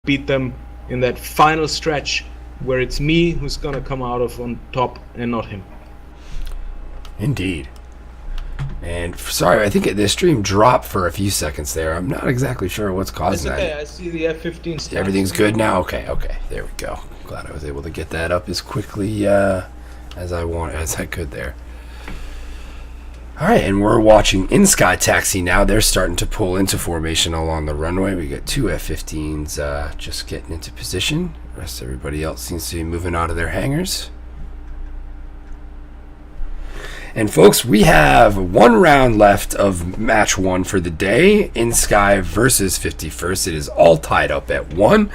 beat them in that final stretch where it's me who's going to come out of on top and not him. Indeed. And sorry, I think the stream dropped for a few seconds there. I'm not exactly sure what's causing It's okay. that. I see the F15 stats. Everything's good now? Okay. There we go. Glad I was able to get that up as quickly as I could there. All right, and we're watching inSKY taxi now. They're starting to pull into formation along the runway. We got two F-15s just getting into position. The rest of everybody else seems to be moving out of their hangars. And folks, we have one round left of match 1 for the day. inSKY versus 51st. It is all tied up at 1.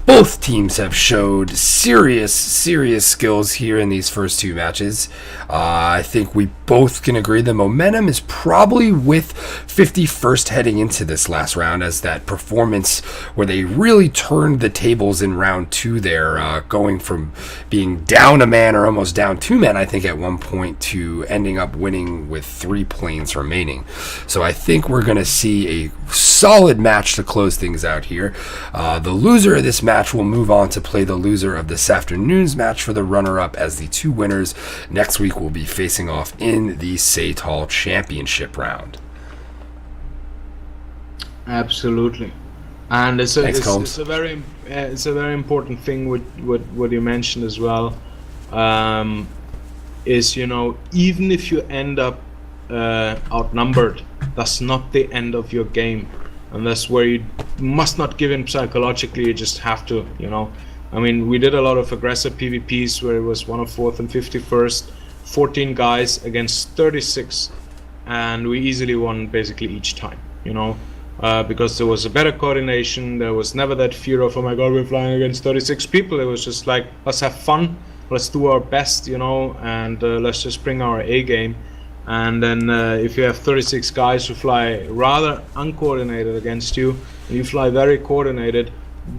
Both teams have showed serious skills here in these first 2 matches. I think we both can agree the momentum is probably with 51st heading into this last round, as that performance where they really turned the tables in round 2 there, going from being down a man or almost down 2 men, I think, at one point, to ending up winning with 3 planes remaining. So I think we're going to see a solid match to close things out here. The loser of this match will move on to play the loser of this afternoon's match for the runner-up, as the 2 winners next week will be facing off in the SATAL Championship round. Absolutely. And it's a very important thing what you mentioned as well. Is, even if you end up outnumbered, that's not the end of your game, and that's where you must not give in psychologically. You just have to, we did a lot of aggressive PvPs where it was 104th and 51st, 14 guys against 36, and we easily won basically each time, because there was a better coordination. There was never that fear of, oh my god, we're flying against 36 people. It was just like, let's have fun. Let's do our best, and let's just bring our A game. And then if you have 36 guys who fly rather uncoordinated against you, and you fly very coordinated,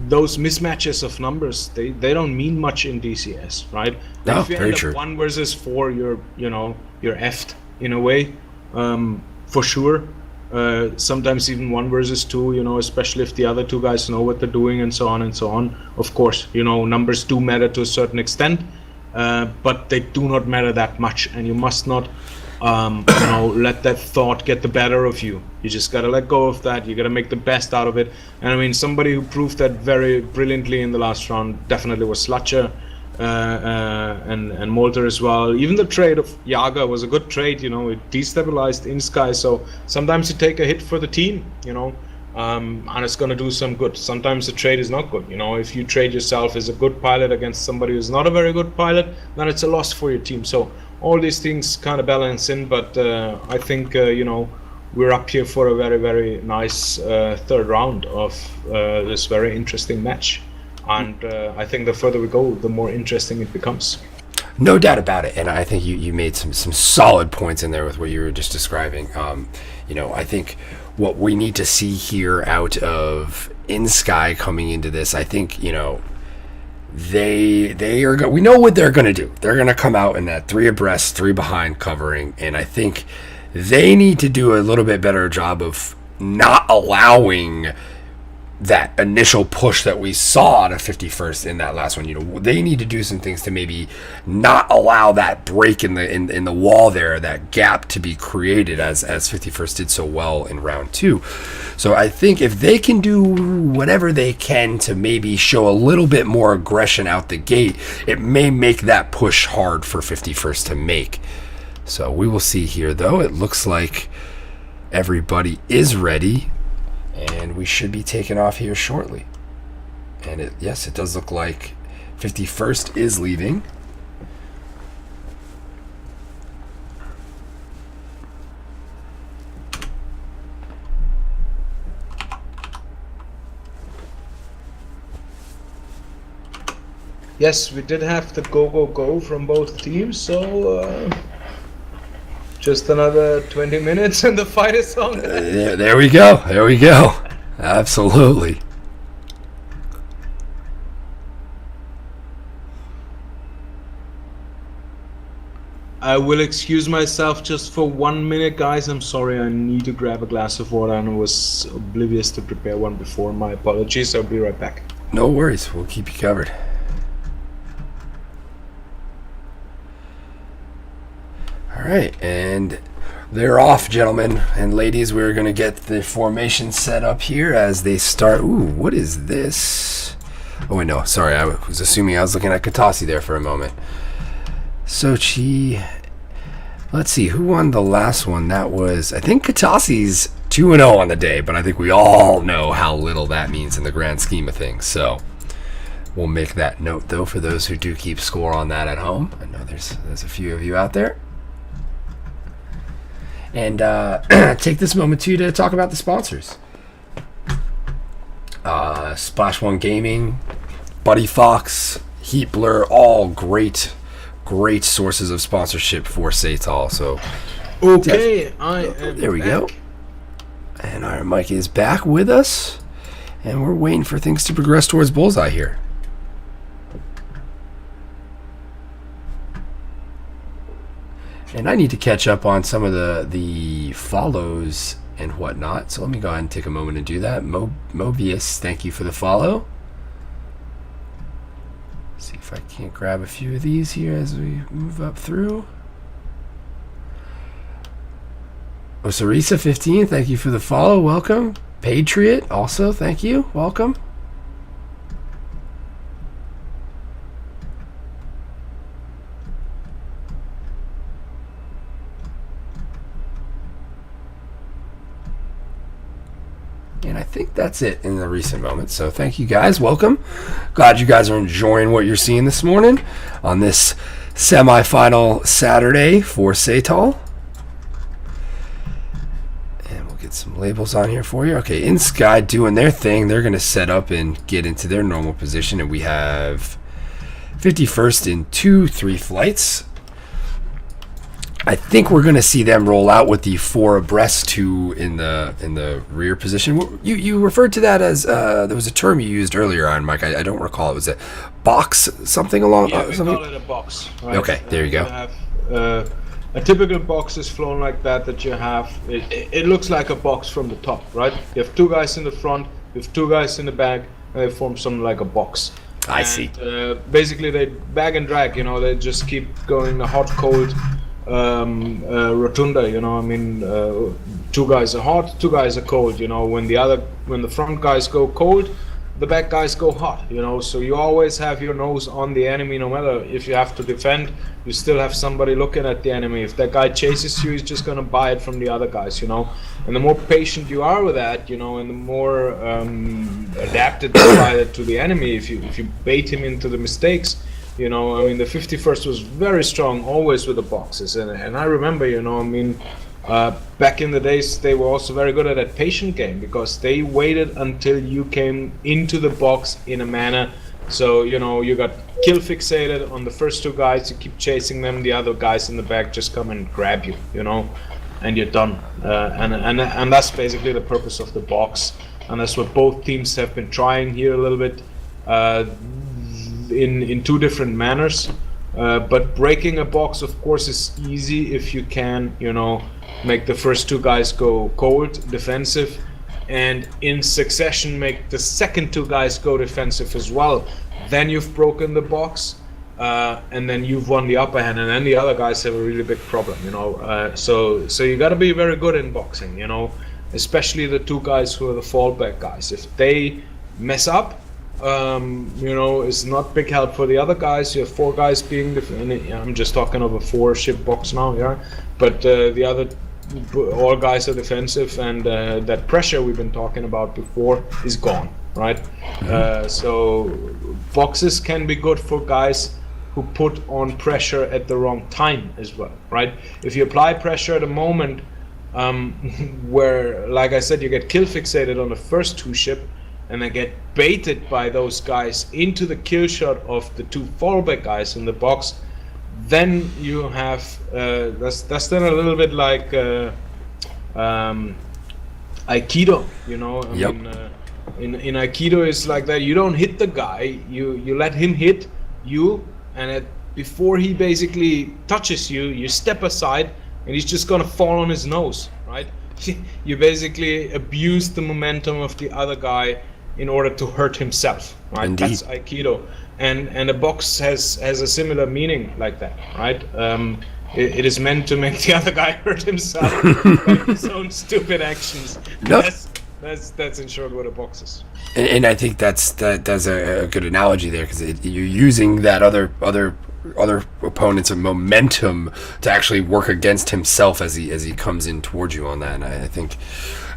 those mismatches of numbers, they don't mean much in DCS, right? No, if you very end true. up 1 versus 4, you're effed in a way, for sure. Sometimes even 1 versus 2, especially if the other 2 guys know what they're doing, and so on and so on. Of course, numbers do matter to a certain extent, but they do not matter that much, and you must not let that thought get the better of you. You just gotta let go of that. You gotta make the best out of it. And somebody who proved that very brilliantly in the last round definitely was Slutcher, and Molter as well. Even the trade of Yaga was a good trade. It destabilized inSKY. So sometimes you take a hit for the team, and it's going to do some good. Sometimes the trade is not good. If you trade yourself as a good pilot against somebody who's not a very good pilot, then it's a loss for your team. So all these things kind of balance in, but I think we're up here for a very, very nice third round of this very interesting match. And I think the further we go, the more interesting it becomes. No doubt about it. And I think you made some solid points in there with what you were just describing. I think what we need to see here out of inSKY coming into this, I think, they are we know what they're going to do. They're going to come out in that 3 abreast, 3 behind covering, and I think they need to do a little bit better job of not allowing that initial push that we saw out of 51st in that last one. They need to do some things to maybe not allow that break in the wall there, that gap to be created as 51st did so well in round 2. So I think if they can do whatever they can to maybe show a little bit more aggression out the gate, it may make that push hard for 51st to make. So we will see here, though. It looks like everybody is ready, and we should be taking off here shortly. And it does look like 51st is leaving. Yes, we did have the go from both teams, so just another 20 minutes and the fight is on. There we go. Absolutely. I will excuse myself just for 1 minute, guys. I'm sorry, I need to grab a glass of water and I was oblivious to prepare one before. My apologies, I'll be right back. No worries. We'll keep you covered. All right, and they're off, gentlemen and ladies. We're going to get the formation set up here as they start. Ooh, what is this? Oh, wait, no. Sorry, I was assuming I was looking at Katasi there for a moment. Sochi. Let's see, who won the last one? That was, I think Katasi's 2-0 on the day, but I think we all know how little that means in the grand scheme of things. So we'll make that note, though, for those who do keep score on that at home. I know there's a few of you out there. And take this moment, too, to talk about the sponsors. Splash One Gaming, Buddy Fox, Heat Blur, all great sources of sponsorship for SATAL. So okay, I am there we back. go. And our Mike is back with us, and we're waiting for things to progress towards Bullseye here. And I need to catch up on some of the follows and whatnot. So let me go ahead and take a moment and do that. Mobius, thank you for the follow. See if I can't grab a few of these here as we move up through. Osarisa 15, thank you for the follow. Welcome. Patriot, also, thank you. Welcome. And I think that's it in the recent moments. So thank you guys. Welcome. Glad you guys are enjoying what you're seeing this morning on this semifinal Saturday for SATAL. And we'll get some labels on here for you. Okay, inSKY doing their thing. They're going to set up and get into their normal position. And we have 51st in 2-3 flights. I think we're going to see them roll out with the 4 abreast 2 in the rear position. You referred to that as there was a term you used earlier on, Mike. I don't recall. It was a box something along. Yeah, we something? call it a box. Right? Okay, there you go. Have, a typical box is flown like that you have. It looks like a box from the top, right? You have 2 guys in the front, you have 2 guys in the back, and they form something like a box. I see. Basically, they bag and drag. They just keep going the hot, cold. Rotunda, I mean, 2 guys are hot, 2 guys are cold. When the front guys go cold, the back guys go hot. So you always have your nose on the enemy. No matter if you have to defend, you still have somebody looking at the enemy. If that guy chases you, he's just gonna buy it from the other guys. And the more patient you are with that, and the more adapted you are to the enemy. If you bait him into the mistakes. I mean, the 51st was very strong always with the boxes, and I remember, back in the days they were also very good at that patient game because they waited until you came into the box in a manner so you got kill fixated on the first 2 guys, you keep chasing them, the other guys in the back just come and grab you, and you're done. And that's basically the purpose of the box, and that's what both teams have been trying here a little bit. In 2 different manners, but breaking a box of course is easy if you can make the first 2 guys go cold defensive and in succession make the second 2 guys go defensive as well. Then you've broken the box, and then you've won the upper hand, and then the other guys have a really big problem. So you got to be very good in boxing, especially the 2 guys who are the fallback guys. If they mess up, it's not big help for the other guys. You have 4 guys being I'm just talking of a 4-ship box now, yeah. But the other, all guys are defensive, and that pressure we've been talking about before is gone, right? So boxes can be good for guys who put on pressure at the wrong time as well, right? If you apply pressure at a moment where, like I said, you get kill fixated on the first 2 ship. And they get baited by those guys into the kill shot of the 2 fallback guys in the box, then you have that's then a little bit like Aikido, Yep. In Aikido it's like that. You don't hit the guy, you let him hit you, and before he basically touches you, you step aside, and he's just gonna fall on his nose, right? You basically abuse the momentum of the other guy in order to hurt himself, right? Indeed. That's Aikido, and a box has a similar meaning like that, right? It is meant to make the other guy hurt himself by his own stupid actions. No. That's in short what a box is. And I think that's a good analogy there, because you're using that other opponent's momentum to actually work against himself as he comes in towards you on that. And I think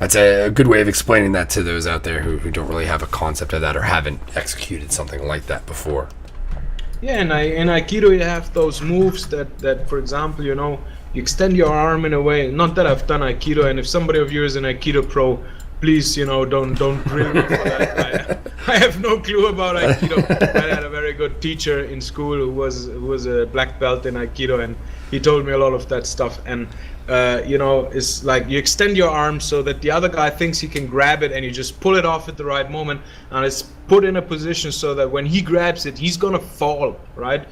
that's a good way of explaining that to those out there who don't really have a concept of that or haven't executed something like that before. Yeah, and in Aikido you have those moves that for example, you know, you extend your arm in a way. Not that I've done Aikido, and if somebody of you is an Aikido pro, please, you know, don't grill me for that. I have no clue about Aikido. I had a very good teacher in school who was a black belt in Aikido, and he told me a lot of that stuff. And you know, it's like you extend your arm so that the other guy thinks he can grab it, and you just pull it off at the right moment, and it's put in a position so that when he grabs it, he's gonna fall, right?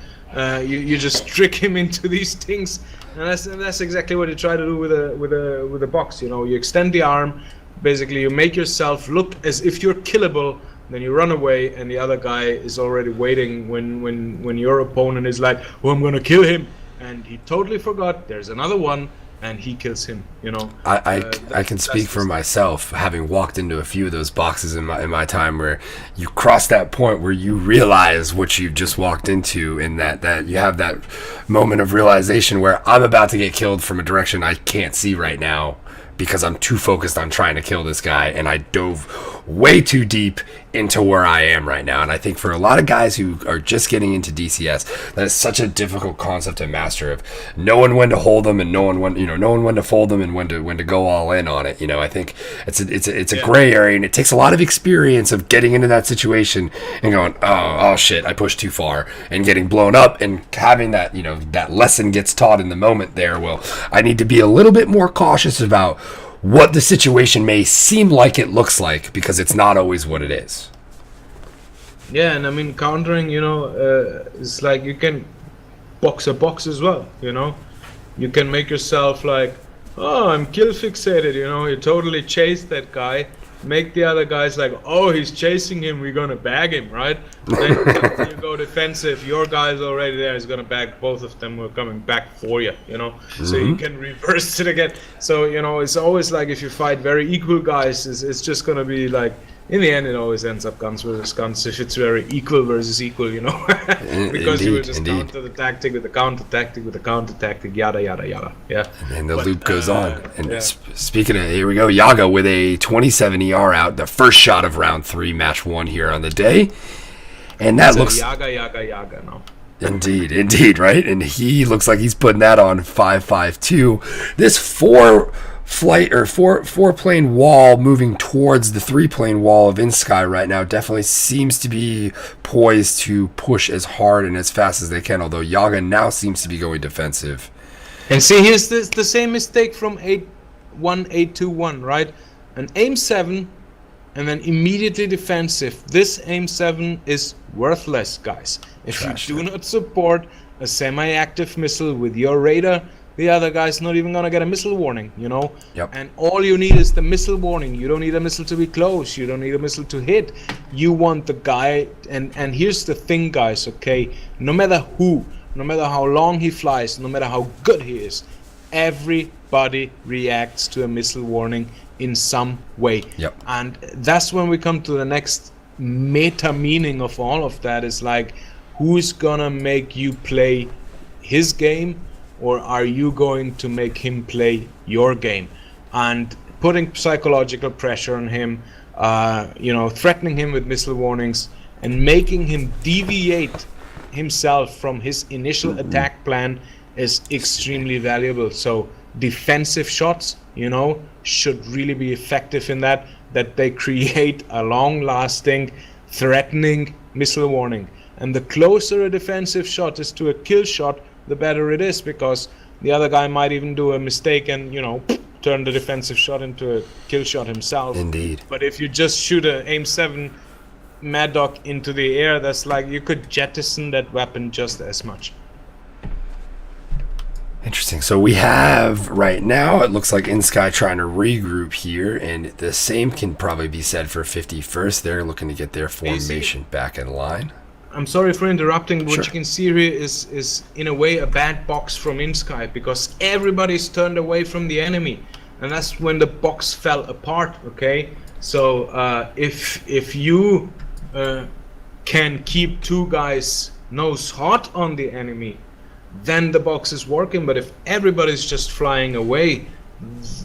You just trick him into these things, and that's exactly what you try to do with a box. You know, you extend the arm. Basically, you make yourself look as if you're killable, then you run away, and the other guy is already waiting when your opponent is like, oh, I'm gonna kill him, and he totally forgot there's another one, and he kills him, you know. I can speak for myself, having walked into a few of those boxes in my time, where you cross that point where you realize what you've just walked into, and that you have that moment of realization where I'm about to get killed from a direction I can't see right now, because I'm too focused on trying to kill this guy, and I dove way too deep into where I am right now. And I think for a lot of guys who are just getting into DCS, that is such a difficult concept to master, of knowing when to hold them and knowing when to fold them and when to go all in on it. You know, I think it's a gray area, and it takes a lot of experience of getting into that situation and going, oh shit, I pushed too far, and getting blown up, and having that, you know, that lesson gets taught in the moment there. Well, I need to be a little bit more cautious about what the situation may seem like it looks like, because it's not always what it is. Yeah, and I mean, countering, you know, it's like you can box a box as well, you know. You can make yourself like, oh, I'm kill fixated, you know, you totally chase that guy, make the other guys like, oh, he's chasing him, we're gonna bag him, right? Then you go defensive, your guy's already there, he's gonna bag both of them, we're coming back for you, you know. So you can reverse it again. So, you know, it's always like, if you fight very equal guys, it's just gonna be like, in the end it always ends up guns versus guns if it's very equal versus equal, you know. Because you will just counter the tactic with the counter tactic with the counter tactic, yada yada yada. Yeah. And the loop goes on. And speaking of, here we go, Yaga with a 27 ER out, the first shot of round 3, match 1 here on the day. And that looks Yaga no. Indeed, right? And he looks like he's putting that on 5-5-2. This four plane wall moving towards the 3-plane wall of inSKY right now definitely seems to be poised to push as hard and as fast as they can, although Yaga now seems to be going defensive. And see, here's the same mistake from 8-1, 8-2-1, right? An aim 7 and then immediately defensive. This aim 7 is worthless, guys. If you do not support a semi-active missile with your radar, the other guy's not even gonna get a missile warning, you know. Yep. And all you need is the missile warning. You don't need a missile to be close. You don't need a missile to hit. You want the guy. And here's the thing, guys. Okay, no matter who, no matter how long he flies, no matter how good he is, everybody reacts to a missile warning in some way. Yep. And that's when we come to the next meta meaning of all of that. Is like, who's gonna make you play his game, or are you going to make him play your game? And putting psychological pressure on him, you know, threatening him with missile warnings, and making him deviate himself from his initial attack plan is extremely valuable. So defensive shots, you know, should really be effective in that they create a long-lasting, threatening missile warning. And the closer a defensive shot is to a kill shot, the better it is, because the other guy might even do a mistake and, you know, turn the defensive shot into a kill shot himself. Indeed. But if you just shoot an aim 7 Mad Dog into the air, that's like, you could jettison that weapon just as much. Interesting. So we have right now, it looks like inSKY trying to regroup here, and the same can probably be said for 51st. They're looking to get their formation back in line. I'm sorry for interrupting. What Sure. you can see here is in a way a bad box from inSKY, because everybody's turned away from the enemy, and that's when the box fell apart. Okay, so if you can keep two guys nose hot on the enemy, then the box is working. But if everybody's just flying away,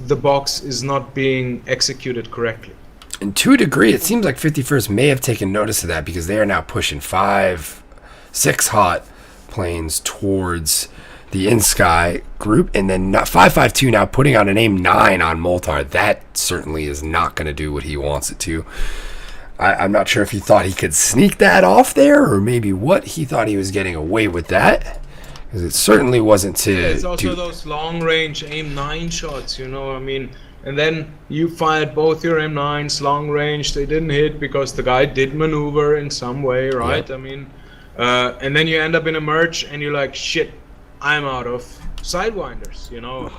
the box is not being executed correctly. And to a degree, it seems like 51st may have taken notice of that, because they are now pushing 6 hot planes towards the inSKY group, and then 552 now putting on an aim 9 on Moltar. That certainly is not going to do what he wants it to. I'm not sure if he thought he could sneak that off there, or maybe what he thought he was getting away with that, because it certainly wasn't to. It's also those long range aim 9 shots, you know. I mean, and then you fired both your M9s long range. They didn't hit because the guy did maneuver in some way, right? Yeah. I mean, and then you end up in a merge and you're like, shit, I'm out of sidewinders, you know.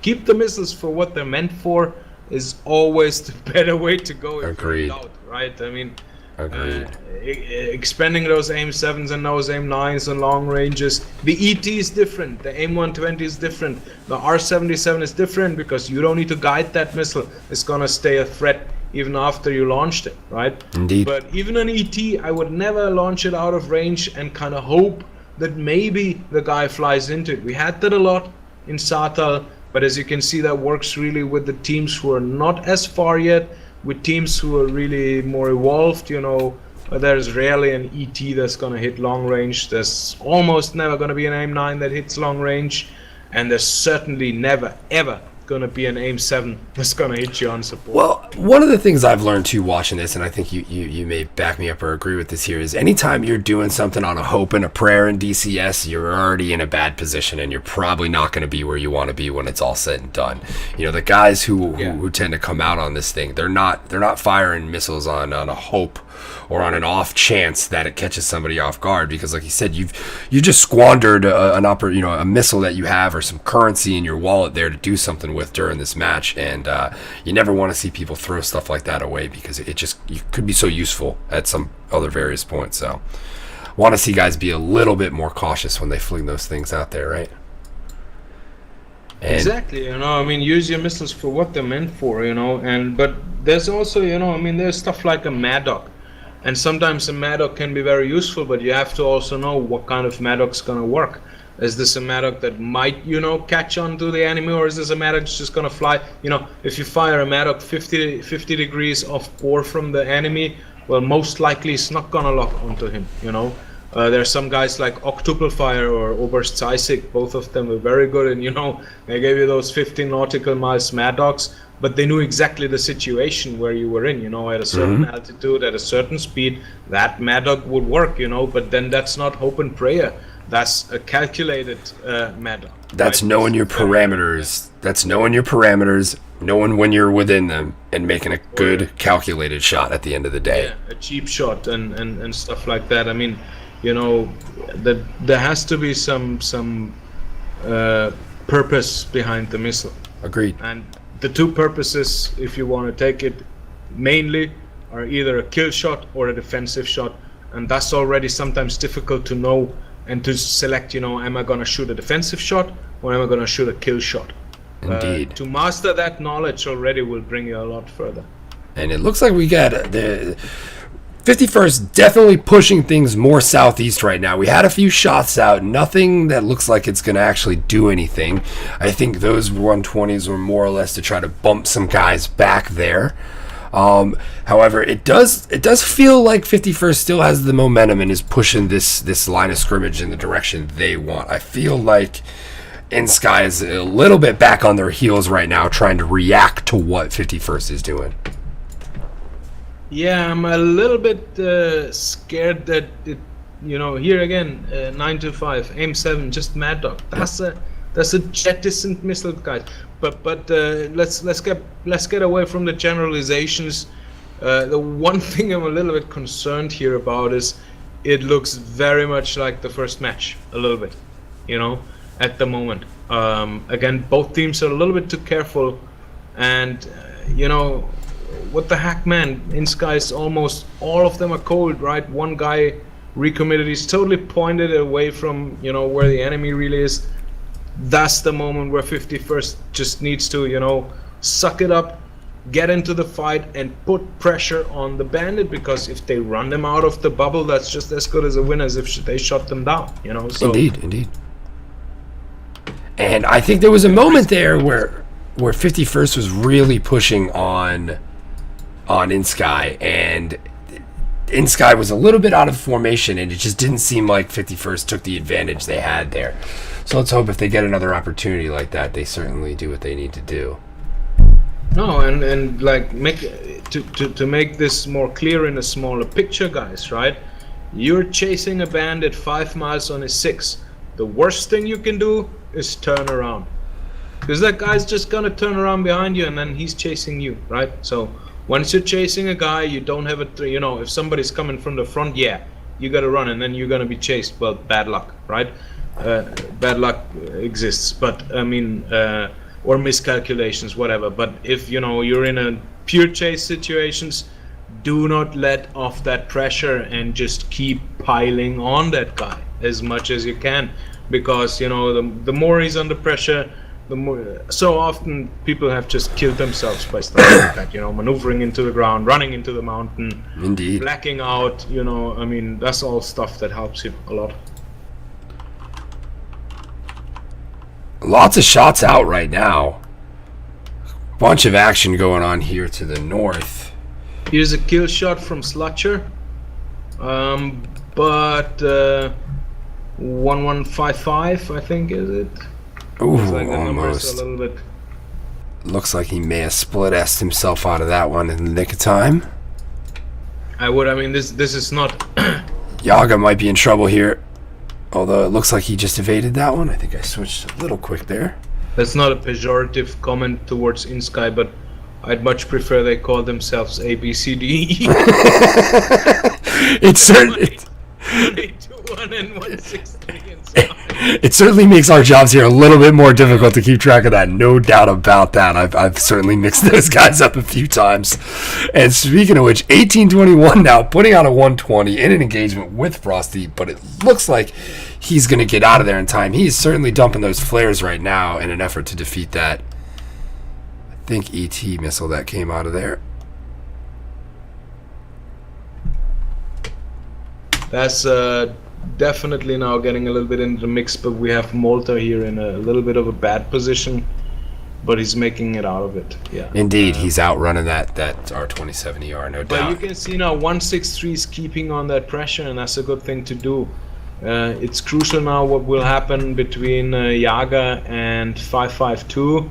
Keep the missiles for what they're meant for is always the better way to go. If Agreed. you're in doubt, right? I mean, Agreed. expending those aim 7s and those aim 9s and long ranges. The ET is different, the aim 120 is different, the R77 is different, because you don't need to guide that missile. It's gonna stay a threat even after you launched it, right? Indeed. But even an ET, I would never launch it out of range and kind of hope that maybe the guy flies into it. We had that a lot in SATAL, but as you can see, that works really with the teams who are not as far yet. With teams who are really more evolved, you know, there's rarely an ET that's going to hit long range. There's almost never going to be an aim 9 that hits long range. And there's certainly never, ever going to be an aim 7 that's going to hit you on support. Well, one of the things I've learned too watching this, and I think you may back me up or agree with this here, is anytime you're doing something on a hope and a prayer in DCS, you're already in a bad position, and you're probably not going to be where you want to be when it's all said and done. You know, the guys who tend to come out on this thing, they're not firing missiles on a hope or on an off chance that it catches somebody off guard, because like you said, you just squandered a missile that you have, or some currency in your wallet there to do something with during this match, and you never want to see people throw stuff like that away, because you could be so useful at some other various points. So want to see guys be a little bit more cautious when they fling those things out there, right? And exactly, you know, I mean, use your missiles for what they're meant for, you know. And but there's also, you know, I mean, there's stuff like a Maddock, and sometimes a Maddock can be very useful, but you have to also know what kind of Maddock's gonna work. Is this a Maddock that might, you know, catch on to the enemy, or is this a Maddock that's just gonna fly? You know, if you fire a Maddock 50 degrees off core from the enemy, well, most likely it's not gonna lock onto him, you know. There are some guys like Octuple Fire or Oberst Zeissig, both of them were very good, and you know, they gave you those 15 nautical miles Maddox, but they knew exactly the situation where you were in, you know, at a certain altitude, at a certain speed, that Maddock would work, you know. But then that's not hope and prayer, that's a calculated Maddock. that's right? knowing your parameters. That's knowing your parameters, knowing when you're within them, and making a good calculated shot at the end of the day. Yeah, a cheap shot and stuff like that. I mean, you know, that there has to be some purpose behind the missile. Agreed. And the two purposes, if you want to take it, mainly are either a kill shot or a defensive shot, and that's already sometimes difficult to know and to select. You know, am I going to shoot a defensive shot or am I going to shoot a kill shot? Indeed. To master that knowledge already will bring you a lot further. And it looks like we got the 51st definitely pushing things more southeast right now. We had a few shots out, nothing that looks like it's going to actually do anything. I think those 120s were more or less to try to bump some guys back there. However, it does feel like 51st still has the momentum and is pushing this line of scrimmage in the direction they want. I feel like inSKY is a little bit back on their heels right now, trying to react to what 51st is doing. Yeah, I'm a little bit scared that it, you know, here again, 925, aim 7, just Maddock. That's a jettisoned missile, guys. But let's get away from the generalizations. The one thing I'm a little bit concerned here about is it looks very much like the first match, a little bit, you know, at the moment. Again, both teams are a little bit too careful, and you know, what the heck, man? inSKY is almost all of them are cold, right? One guy recommitted. He's totally pointed away from, you know, where the enemy really is. That's the moment where 51st just needs to, you know, suck it up, get into the fight, and put pressure on the Bandit, because if they run them out of the bubble, that's just as good as a win as if they shut them down, you know. So Indeed. And I think there was a moment there where 51st was really pushing on inSKY, and inSKY was a little bit out of formation, and it just didn't seem like 51st took the advantage they had there. So let's hope if they get another opportunity like that, they certainly do what they need to do. No, and like to make this more clear in a smaller picture, guys, right? You're chasing a Bandit 5 miles on his 6. The worst thing you can do is turn around, because that guy's just gonna turn around behind you, and then he's chasing you, right? So once you're chasing a guy, you don't have a, you know, if somebody's coming from the front, yeah, you gotta run, and then you're gonna be chased. Well, bad luck, right? Bad luck exists, but I mean, or miscalculations, whatever. But if, you know, you're in a pure chase situations, do not let off that pressure and just keep piling on that guy as much as you can, because, you know, the more he's under pressure, the more. So often people have just killed themselves by stuff like that, you know, maneuvering into the ground, running into the mountain, Indeed. blacking out, you know. I mean, that's all stuff that helps you a lot. Lots of shots out right now. Bunch of action going on here to the north. Here's a kill shot from Slutcher, but 1155, I think, is it? Ooh, Like the numbers almost. a little bit. Looks like he may have split-assed himself out of that one in the nick of time. I mean, this is not. Yaga might be in trouble here, although it looks like he just evaded that one. I think I switched a little quick there. That's not a pejorative comment towards inSKY, but I'd much prefer they call themselves A, B, C, D, E. It's certainly. 3, 2, 1, and 1, 6, 3, and so on. It certainly makes our jobs here a little bit more difficult to keep track of that. No doubt about that. I've certainly mixed those guys up a few times. And speaking of which, 1821 now, putting on a 120 in an engagement with Frosty, but it looks like he's going to get out of there in time. He's certainly dumping those flares right now in an effort to defeat that, I think, ET missile that came out of there. That's definitely now getting a little bit into the mix, but we have Malta here in a little bit of a bad position, but he's making it out of it. Yeah. Indeed, he's outrunning that R27ER, no But doubt. you can see now 163 is keeping on that pressure, and that's a good thing to do. It's crucial now what will happen between Yaga and 552.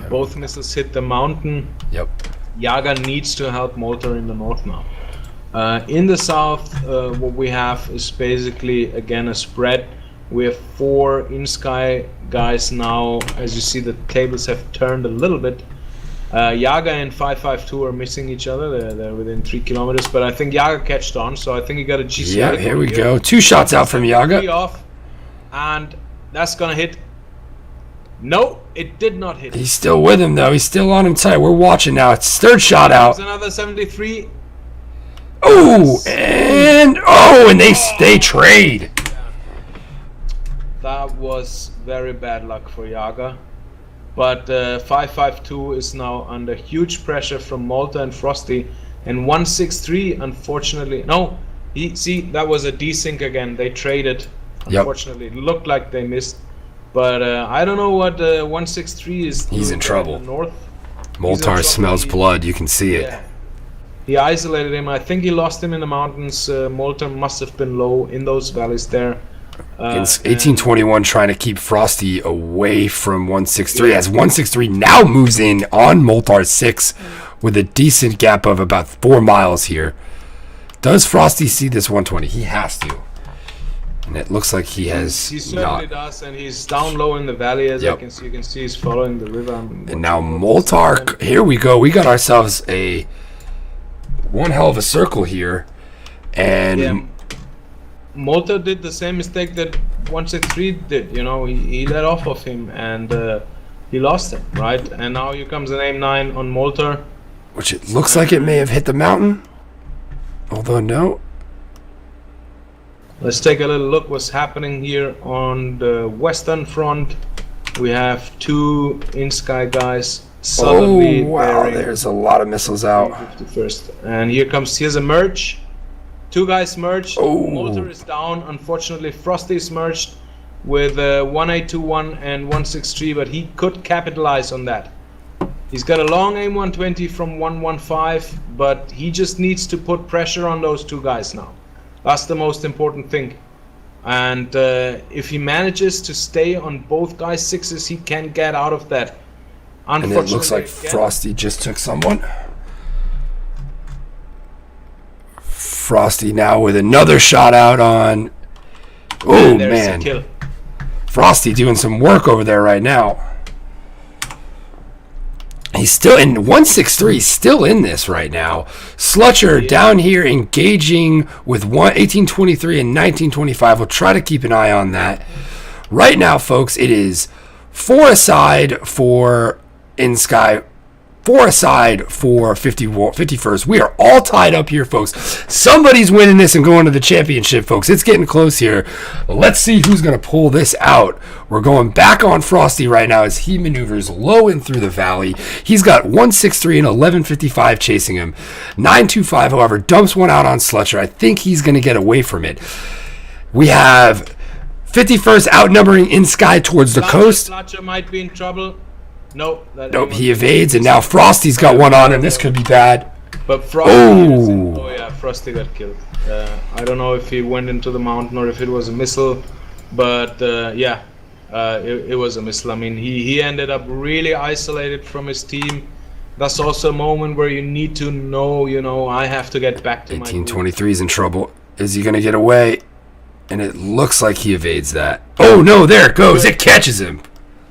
Both missiles hit the mountain. Yep. Yaga needs to help Malta in the north now. In the south, what we have is basically, again, a spread. We have 4 inSKY guys now. As you see, the tables have turned a little bit. Yaga and 552 are missing each other. They're within 3 kilometers, but I think Yaga catched on, so I think he got a GCI. Yeah, here we go. 2 shots out from Yaga. Off, and that's gonna hit. No, it did not hit. He's still with him, though. He's still on him tight. We're watching now. It's 3rd shot out. There's another 73. Oh, and they trade. That was very bad luck for Yaga. But 552 is now under huge pressure from Malta and Frosty. And 163, unfortunately, no, that was a desync again. They traded. Unfortunately, It looked like they missed. But I don't know what 163 is. He's in trouble. In the north. Moltar smells blood. You can see it. Yeah. He isolated him. I think he lost him in the mountains. Malta must have been low in those valleys there. 1821 trying to keep Frosty away from 163 as 163 now moves in on Moltar 6 with a decent gap of about 4 miles here. Does Frosty see this 120? He has to. And it looks like he has He certainly does, and he's down low in the valley, as Yep. I can see. You can see he's following the river. And now Moltar, here we go. We got ourselves one hell of a circle here. And Malta did the same mistake that 163 did. You know, he let off of him and he lost it, right? And now here comes an aim 9 on Molter, which it looks like it may have hit the mountain, although no. Let's take a little look what's happening here on the western front. We have 2 inSKY guys. Oh wow, there's a lot of missiles out. 51st. And here's a merge. 2 guys merged. Oh. Molter is down. Unfortunately, Frosty is merged with 1821 and 163, but he could capitalize on that. He's got a long aim 120 from 115, but he just needs to put pressure on those 2 guys now. That's the most important thing. And if he manages to stay on both guys' 6s, he can get out of that. And it looks like Frosty just took someone. Frosty now with another shot out on. Oh man, kill. Frosty doing some work over there right now. He's still in 163, still in this right now. Slutcher down here engaging with 1823 and 1925. We'll try to keep an eye on that. Right now, folks, it is 4 aside for inSKY, 4 aside for 51st. We are all tied up here, folks. Somebody's winning this and going to the championship, folks. It's getting close here. Let's see who's going to pull this out. We're going back on Frosty right now as he maneuvers low and through the valley. He's got 163 and 1155 chasing him. 925, however, dumps one out on Slutcher. I think he's going to get away from it. We have 51st outnumbering inSKY towards the coast. Slutcher might be in trouble. Nope, he evades, and now Frosty's got one on him. This could be bad. But Frosty got killed. I don't know if he went into the mountain or if it was a missile, but it was a missile. I mean, he ended up really isolated from his team. That's also a moment where you need to know, I have to get back to my 1823 is in trouble. Is he going to get away? And it looks like he evades that. Oh, no, there it goes. It catches him.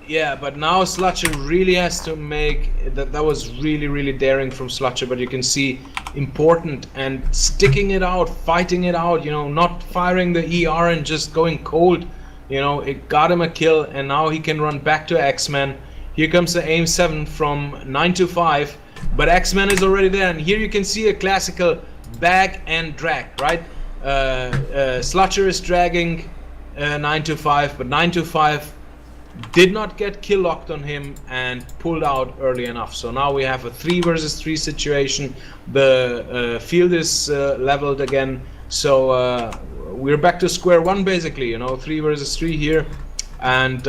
Yeah, but now Slutcher really has to make that. That was really, really daring from Slutcher, but you can see important and sticking it out, fighting it out, not firing the ER and just going cold. It got him a kill, and now he can run back to X-Men. Here comes the aim 7 from 925, but X-Men is already there, and here you can see a classical bag and drag, right? Slutcher is dragging 925, but 925 did not get kill locked on him and pulled out early enough. So now we have a 3 versus 3 situation. The field is leveled again, so we're back to square one basically. 3 versus 3 here, and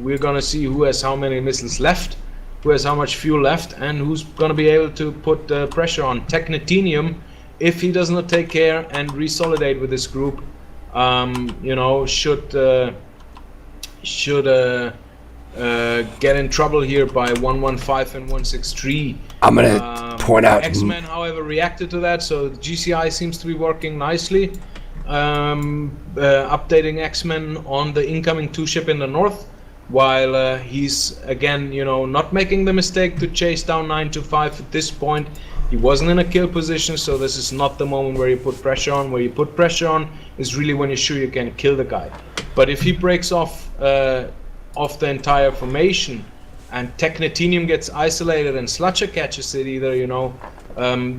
we're gonna see who has how many missiles left, who has how much fuel left, and who's gonna be able to put pressure on Technetinium. If he does not take care and resolidate with this group, should get in trouble here by 115 and 163. I'm gonna point out X-Men, however, reacted to that, so GCI seems to be working nicely, updating X-Men on the incoming 2 ship in the north, while he's again, not making the mistake to chase down 925 at this point. He wasn't in a kill position, so this is not the moment where you put pressure on. Where you put pressure on is really when you're sure you can kill the guy. But if he breaks off the entire formation and Technetinium gets isolated and Slutcher catches it either,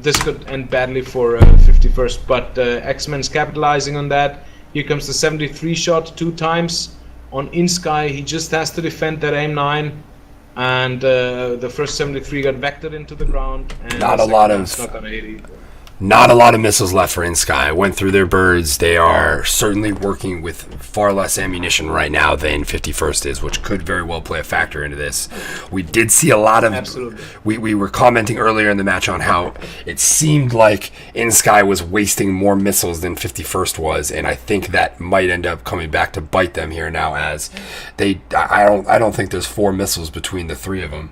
this could end badly for 51st. But X-Men's capitalizing on that. Here comes the 73 shot 2 times on inSKY. He just has to defend that aim 9. And the first 73 got vectored into the ground. And not a lot of missiles left for inSKY. Went through their birds. They are certainly working with far less ammunition right now than 51st is, which could very well play a factor into this. We did see a lot of... Absolutely. We were commenting earlier in the match on how it seemed like inSKY was wasting more missiles than 51st was, and I think that might end up coming back to bite them here now, as I don't think there's 4 missiles between the 3 of them.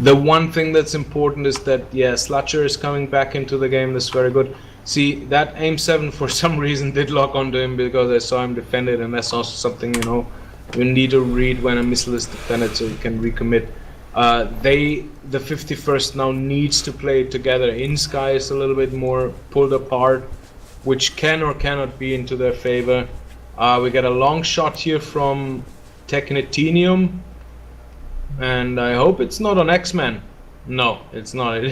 The one thing that's important is that, Slutcher is coming back into the game. That's very good. See, that aim 7 for some reason did lock onto him because I saw him defend it, and that's also something, you need to read when a missile is defended so you can recommit. The 51st now needs to play together. inSKY is a little bit more pulled apart. which can or cannot be into their favor. We get a long shot here from Technitinium, and I hope it's not on X-Men. No, it's not.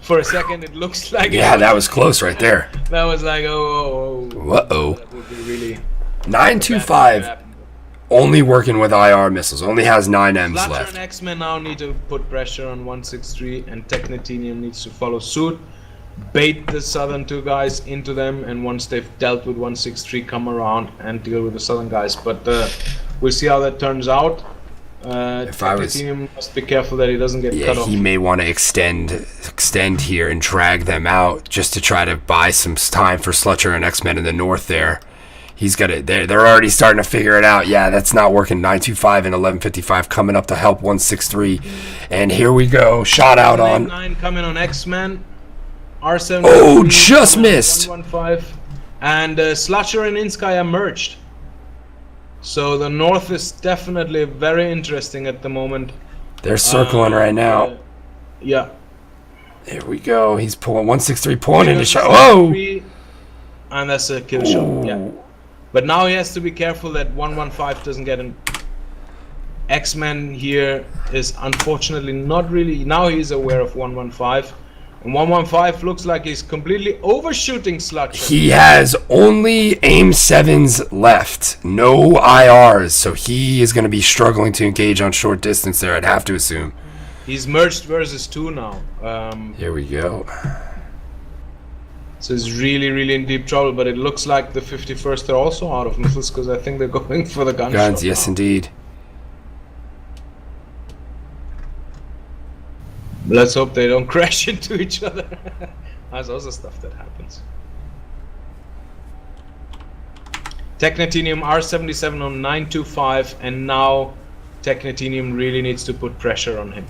For a second, it looks like. Yeah, that was close right there. That was like, oh. Uh-oh. That would be really 925. Only working with IR missiles. Only has 9 Ms Flatcher left. and X-Men now need to put pressure on 163, and Technitinium needs to follow suit. Bait the southern two guys into them, and once they've dealt with 163, come around and deal with the southern guys. But we'll see how that turns out. Technitinium must be careful that he doesn't get cut off. He may want to extend here and drag them out just to try to buy some time for Slutcher and X-Men in the north there. He's got it. They're already starting to figure it out. Yeah, that's not working. 925 and 1155 coming up to help 163. And here we go. Shot out on 9 coming on X-Men. R7. Oh, just missed. 115. And Slutcher and inSKY are merged. So the north is definitely very interesting at the moment. They're circling right now. Yeah. There we go. He's pulling 163, pulling into shot. Whoa! And that's a kill shot. Yeah. But now he has to be careful that 115 doesn't get an. X-Men here is unfortunately not really. Now he's aware of 115. And 115 looks like he's completely overshooting Slutcher. He has only aim 7s left. No IRs. So he is going to be struggling to engage on short distance there, I'd have to assume. He's merged versus 2 now. Here we go. So he's really, really in deep trouble. But it looks like the 51st are also out of missiles, because I think they're going for the guns. Yes, indeed. Let's hope they don't crash into each other. That's also stuff that happens. Technitinium R77 on 925, and now Technitinium really needs to put pressure on him.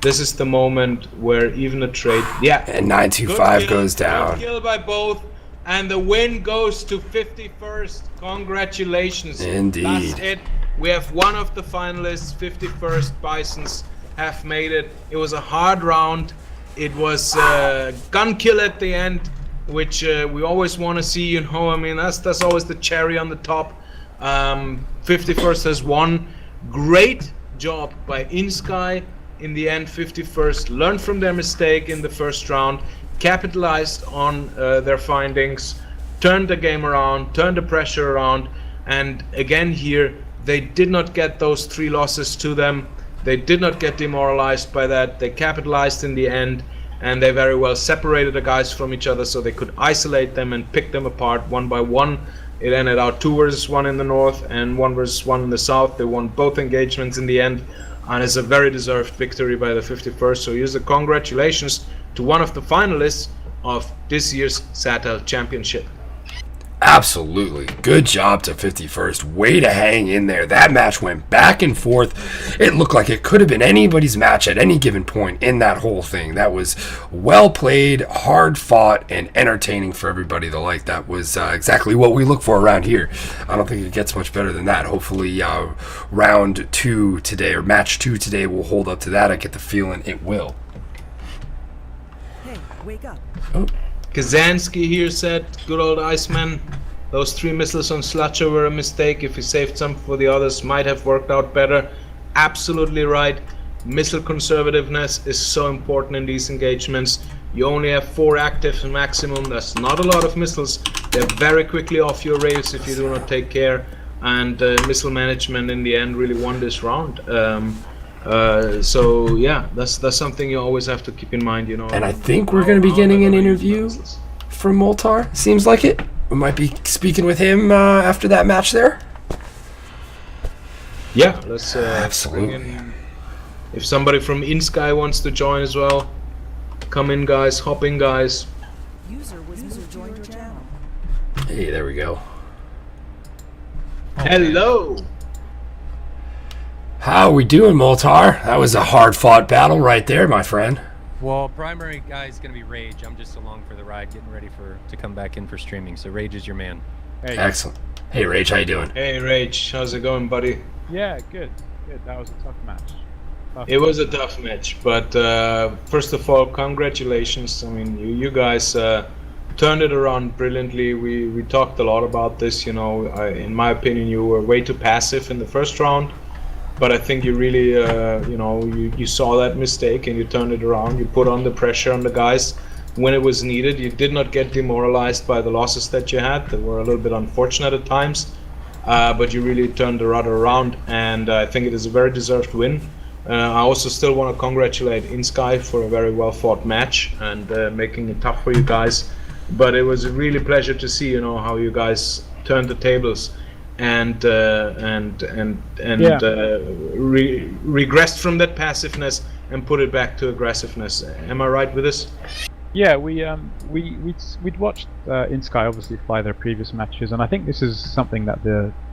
This is the moment where even a trade... Yeah. And 925 goes down. Good kill by both. And the win goes to 51st. Congratulations. Indeed. That's it. We have one of the finalists, 51st Bisons, have made it. It was a hard round. It was gun kill at the end, which we always want to see, you know. I mean, that's always the cherry on the top. 51st has won. Great job by inSKY. In the end, 51st learned from their mistake in the first round, capitalized on their findings, turned the game around, turned the pressure around, and again here, they did not get those 3 losses to them. They did not get demoralized by that. They capitalized in the end, and they very well separated the guys from each other so they could isolate them and pick them apart one by one. It ended out 2 versus 1 in the north and 1 versus 1 in the south. They won both engagements in the end, and it's a very deserved victory by the 51st. So here's the congratulations to one of the finalists of this year's SATAL Championship. Absolutely. Good job to 51st. Way to hang in there. That match went back and forth. It looked like it could have been anybody's match at any given point in that whole thing. That was well played, hard fought, and entertaining for everybody to like. That was exactly what we look for around here. I don't think it gets much better than that. Hopefully round 2 today, or match 2 today, will hold up to that. I get the feeling it will. Hey, wake up. Oh. Kazansky here said, good old Iceman, those 3 missiles on Slutcher were a mistake. If he saved some for the others, might have worked out better. Absolutely right. Missile conservativeness is so important in these engagements. You only have 4 active maximum. That's not a lot of missiles. They're very quickly off your rails if you do not take care. And missile management in the end really won this round. So yeah, that's something you always have to keep in mind, you know. And I think we're going to be getting an interview from Moltar. Seems like it. We might be speaking with him after that match there. Yeah, let's absolutely. bring in, if somebody from inSKY wants to join as well, come in, guys. Hop in, guys. User joined your channel. Hey, there we go. Hello. How we doing, Moltar? That was a hard-fought battle right there, my friend. Well, primary guy is going to be Rage. I'm just along for the ride, getting ready to come back in for streaming. So Rage is your man. Hey. Excellent. Hey, Rage, how you doing? Hey, Rage. How's it going, buddy? Yeah, good. That was a tough match. It was a tough match, but first of all, congratulations. I mean, you guys turned it around brilliantly. We talked a lot about this. In my opinion, you were way too passive in the first round, but I think you really, you saw that mistake and you turned it around. You put on the pressure on the guys when it was needed. You did not get demoralized by the losses that you had that were a little bit unfortunate at times, but you really turned the rudder around, and I think it is a very deserved win. I also still want to congratulate inSKY for a very well fought match and making it tough for you guys. But it was a really pleasure to see, how you guys turned the tables and regressed from that passiveness and put it back to aggressiveness. Am I right with this? Yeah, we'd watched inSKY obviously fly their previous matches, and I think this is something that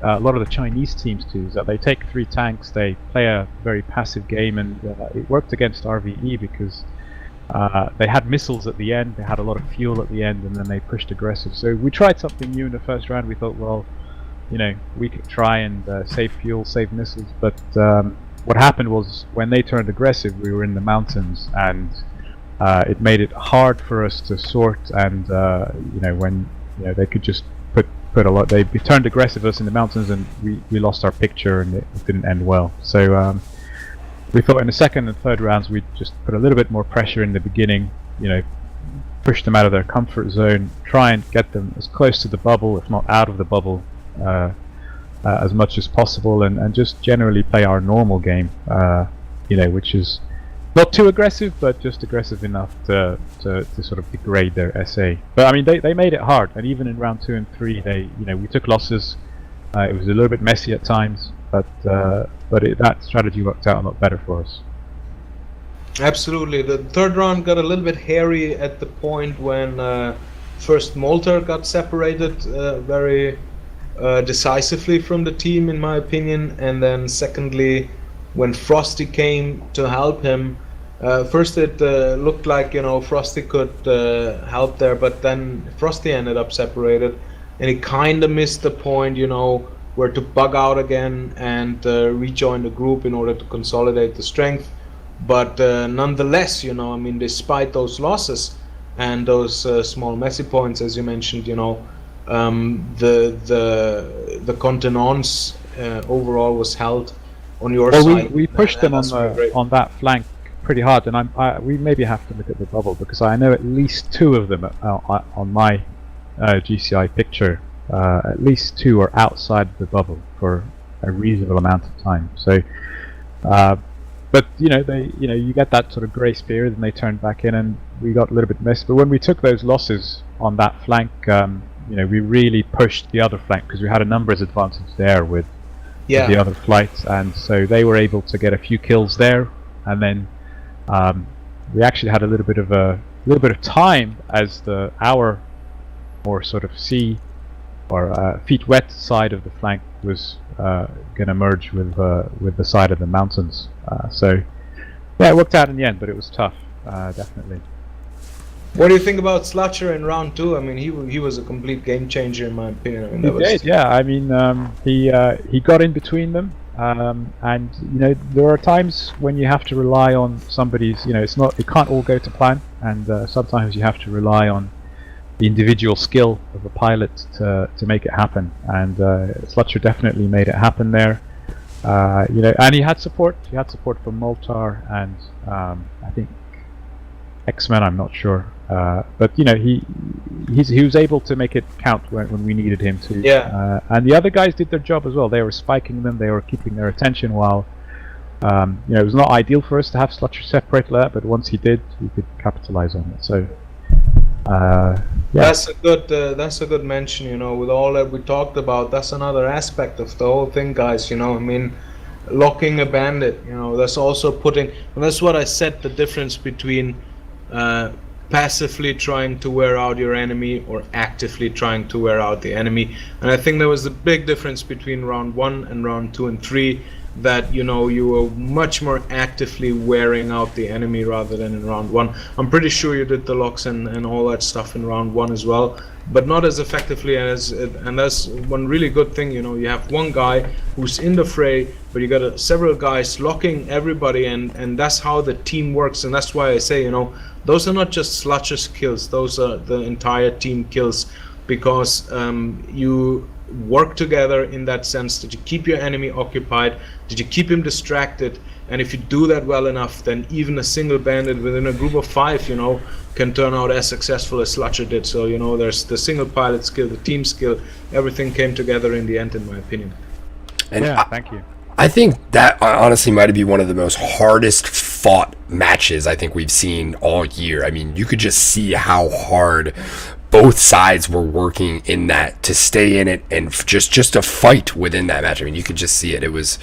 a lot of the Chinese teams do. Is that they take 3 tanks, they play a very passive game, and it worked against RVE because they had missiles at the end, they had a lot of fuel at the end, and then they pushed aggressive. So we tried something new in the first round. We thought, well, we could try and save fuel, save missiles, but what happened was when they turned aggressive, we were in the mountains, and it made it hard for us to sort, and when they could just put a lot. They turned aggressive us in the mountains, and we lost our picture, and it didn't end well. So we thought in the second and third rounds we'd just put a little bit more pressure in the beginning, push them out of their comfort zone, try and get them as close to the bubble, if not out of the bubble, as much as possible, and just generally play our normal game, which is not too aggressive, but just aggressive enough to sort of degrade their SA. But I mean, they made it hard, and even in round 2 and 3, we took losses. It was a little bit messy at times, but that strategy worked out a lot better for us. Absolutely. The third round got a little bit hairy at the point when first Molter got separated very decisively from the team, in my opinion, and then secondly, when Frosty came to help him, first it looked like Frosty could help there, but then Frosty ended up separated, and he kind of missed the point, where to bug out again and rejoin the group in order to consolidate the strength. But nonetheless, despite those losses and those small messy points, as you mentioned, the contenance overall was held on your side. We pushed them on that flank pretty hard, and we maybe have to look at the bubble, because I know at least 2 of them on my GCI picture. At least 2 are outside the bubble for a reasonable amount of time. So, but you get that sort of grace period, and they turned back in, and we got a little bit messy. But when we took those losses on that flank, we really pushed the other flank because we had a numbers advantage there with the other flights, and so they were able to get a few kills there, and then we actually had a little bit of time as our more sort of sea or feet wet side of the flank was going to merge with the side of the mountains. So yeah, it worked out in the end, but it was tough, definitely. What do you think about Slutcher in round 2? I mean, he was a complete game changer in my opinion. He did, yeah. I mean, he got in between them, and there are times when you have to rely on somebody's. It can't all go to plan, and sometimes you have to rely on the individual skill of a pilot to make it happen. And Slutcher definitely made it happen there. And he had support. He had support from Moltar and I think X-Men. I'm not sure. But he was able to make it count when we needed him to. Yeah. And the other guys did their job as well. They were spiking them. They were keeping their attention while. It was not ideal for us to have Slutcher separate like that, but once he did, we could capitalize on it. So. Yeah. That's a good mention. With all that we talked about, that's another aspect of the whole thing, guys. Locking a bandit. That's also and that's what I said. The difference between passively trying to wear out your enemy or actively trying to wear out the enemy, and I think there was a big difference between round 1 and round 2 and 3. That you were much more actively wearing out the enemy rather than in round 1. I'm pretty sure you did the locks and all that stuff in round 1 as well, but not as effectively and that's one really good thing. You have one guy who's in the fray, but you got several guys locking everybody, and that's how the team works. And that's why I say those are not just Slutcher's kills, those are the entire team kills, because you work together in that sense. Did you keep your enemy occupied? Did you keep him distracted? And if you do that well enough, then even a single bandit within a group of 5, you know, can turn out as successful as Slutcher did. So, you know, there's the single pilot skill, the team skill, everything came together in the end, in my opinion. And Yeah, thank you. I think that honestly might be one of the most hardest fought matches I think we've seen all year. I mean, you could just see how hard both sides were working in that to stay in it and just to fight within that match. I mean, you could just see it. It was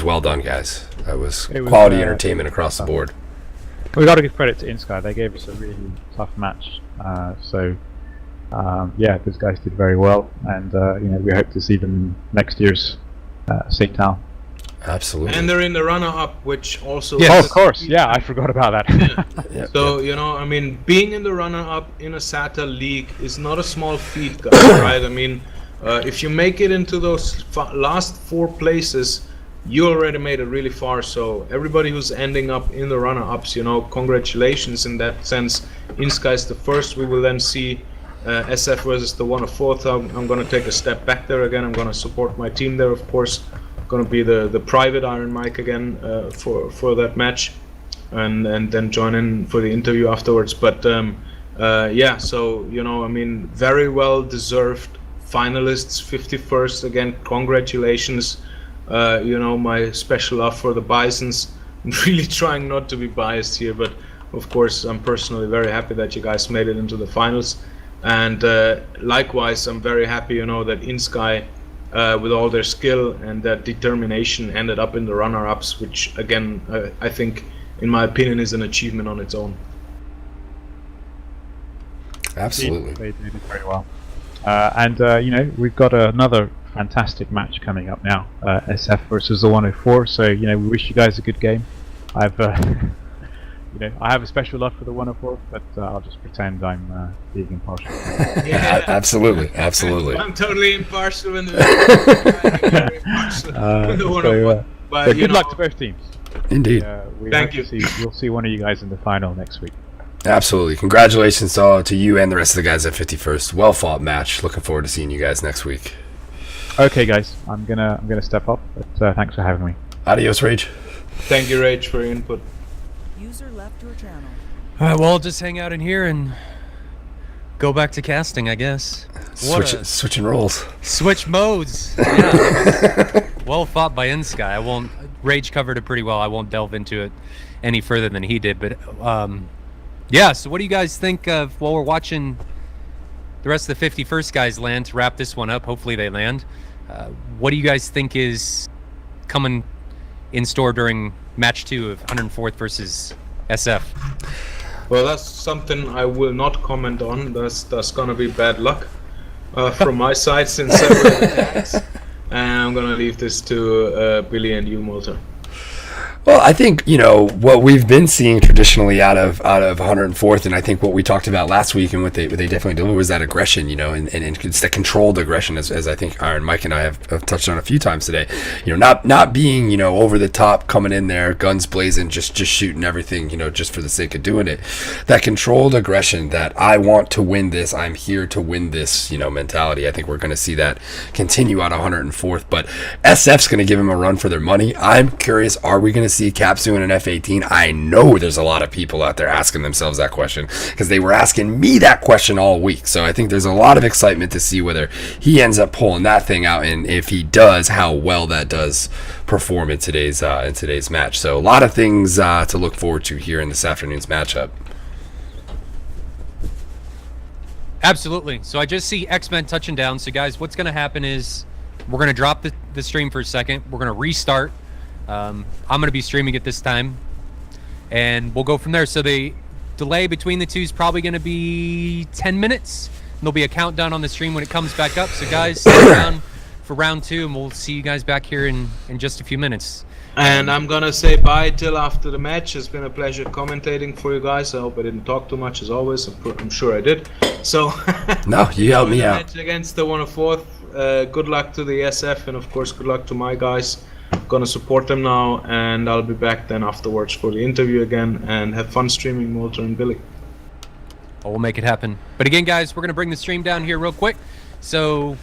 well done, guys. It was quality entertainment across the board. We got to give credit to inSKY. They gave us a really tough match. Yeah, those guys did very well, and you know, we hope to see them next year's SATAL. Absolutely. And they're in the runner-up, which also... Oh, of course. Yeah, I forgot about that. Yeah. So, you know, I mean, being in the runner-up in a SATAL league is not a small feat, guys, right? I mean, if you make it into those last 4 places, you already made it really far. So everybody who's ending up in the runner-ups, you know, congratulations in that sense. inSKY is the first. We will then see SF versus the 104th. I'm going to take a step back there again. I'm going to support my team there, of course. Going to be the private Iron Mike again for that match, and then join in for the interview afterwards. But yeah, so, you know, I mean, very well deserved finalists, 51st again. Congratulations. You know, my special love for the Bisons. I'm really trying not to be biased here, but of course I'm personally very happy that you guys made it into the finals. And likewise, I'm very happy, you know, that inSKY, with all their skill and that determination, ended up in the runner-ups, which again, I think, in my opinion, is an achievement on its own. Absolutely. They did very well. And you know, we've got another fantastic match coming up now, SF versus the 104. So, you know, we wish you guys a good game. I've you know, I have a special love for the 104, but I'll just pretend I'm being impartial. Yeah, Absolutely. I'm totally impartial in the 104. But good you know, luck to both teams. Indeed. Thank you. We'll see one of you guys in the final next week. Absolutely. Congratulations to you and the rest of the guys at 51st. Well fought match. Looking forward to seeing you guys next week. Okay, guys, I'm gonna step up, but thanks for having me. Adios, Rage. Thank you, Rage, for your input. User left your channel. All right, well, I'll just hang out in here and go back to casting, I guess. Switching roles. Switch modes. Yeah, well fought by inSKY. Rage covered it pretty well. I won't delve into it any further than he did, but yeah, so what do you guys think of, while we're watching the rest of the 51st guys land to wrap this one up? Hopefully they land. What do you guys think is coming in store during match 2 of 104th versus SF? Well, that's something I will not comment on. That's gonna be bad luck from my side, since several attacks. And I'm gonna leave this to Billy and you, Molter. Well, I think, you know, what we've been seeing traditionally out of 104th, and I think what we talked about last week and what they definitely delivered was that aggression, you know, and it's the controlled aggression, as I think Iron Mike and I have touched on a few times today. You know, not being, you know, over the top, coming in there, guns blazing, just shooting everything, you know, just for the sake of doing it. That controlled aggression, that I want to win this, I'm here to win this, you know, mentality. I think we're going to see that continue out of 104th, but SF's going to give him a run for their money. I'm curious, are we going to see Caps doing an F-18? I know there's a lot of people out there asking themselves that question, because they were asking me that question all week. So I think there's a lot of excitement to see whether he ends up pulling that thing out, and if he does, how well that does perform in today's match. So a lot of things to look forward to here in this afternoon's matchup. Absolutely. So I just see X-Men touching down. So guys, what's going to happen is we're going to drop the stream for a second. We're going to restart. I'm going to be streaming it this time, and we'll go from there. So the delay between the two is probably going to be 10 minutes. There'll be a countdown on the stream when it comes back up. So guys, stick around for round 2, and we'll see you guys back here in just a few minutes. And I'm gonna say bye till after the match. It's been a pleasure commentating for you guys. I hope I didn't talk too much, as always. I'm sure I did. So No, you helped me out. Match against the 104th. Good luck to the SF, and of course good luck to my guys. Gonna support them now, and I'll be back then afterwards for the interview again, and have fun streaming, Walter and Billy. But we'll make it happen. But again, guys, we're going to bring the stream down here real quick. So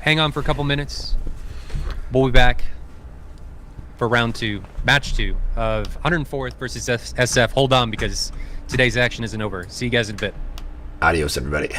hang on for a couple minutes. We'll be back for round 2, match 2 of 104th versus SF. Hold on, because today's action isn't over. See you guys in a bit. Adios, everybody.